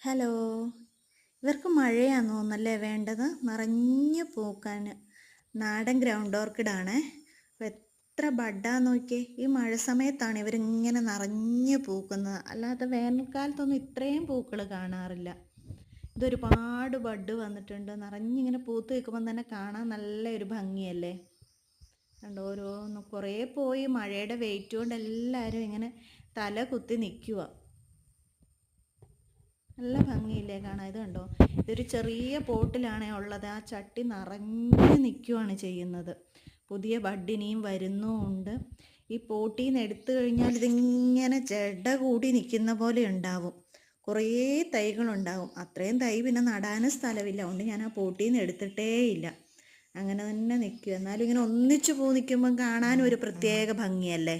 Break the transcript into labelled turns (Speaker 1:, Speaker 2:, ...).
Speaker 1: Hello. ഇവർക്ക് മഴയാന്ന് തോന്നുന്നല്ലേ വേണ്ടത്, നിറഞ്ഞു പൂക്കാൻ. നാടൻ ഗ്രൗണ്ട് ഓർക്കിഡാണ്. അപ്പോൾ എത്ര ബഡാന്ന് നോക്കിയേ. ഈ മഴ സമയത്താണ് ഇവരിങ്ങനെ നിറഞ്ഞു പൂക്കുന്നത്, അല്ലാതെ വേനൽക്കാലത്തൊന്നും ഇത്രയും പൂക്കൾ കാണാറില്ല. ഇതൊരുപാട് ബഡ് വന്നിട്ടുണ്ട്, നിറഞ്ഞിങ്ങനെ പൂത്ത് നിൽക്കുമ്പം തന്നെ കാണാൻ നല്ലൊരു ഭംഗിയല്ലേ. കണ്ടോ, ഓരോന്ന് കുറേ പോയി മഴയുടെ വെയിറ്റ് കൊണ്ട് എല്ലാവരും ഇങ്ങനെ തല കുത്തി നിൽക്കുക. നല്ല ഭംഗിയില്ലേ കാണാൻ. ഇത് കണ്ടോ, ഇതൊരു ചെറിയ പോട്ടിലാണ് ഉള്ളത്. ആ ചട്ടി നിറഞ്ഞു നിൽക്കുകയാണ് ചെയ്യുന്നത്. പുതിയ ബഡിനിയും വരുന്നുമുണ്ട്. ഈ പോട്ടിൽ നിന്ന് എടുത്തു കഴിഞ്ഞാൽ ഇതിങ്ങനെ ജട കൂടി നിൽക്കുന്ന പോലെ ഉണ്ടാവും. കുറേ തൈകളുണ്ടാവും. അത്രയും തൈ പിന്നെ നടാനും സ്ഥലമില്ല, അതുകൊണ്ട് ഞാൻ ആ പോട്ടിൽ നിന്ന് എടുത്തിട്ടേ ഇല്ല. അങ്ങനെ തന്നെ നിൽക്കുക. എന്നാലും ഇങ്ങനെ ഒന്നിച്ചു പൂ നിൽക്കുമ്പം കാണാനും ഒരു പ്രത്യേക ഭംഗിയല്ലേ.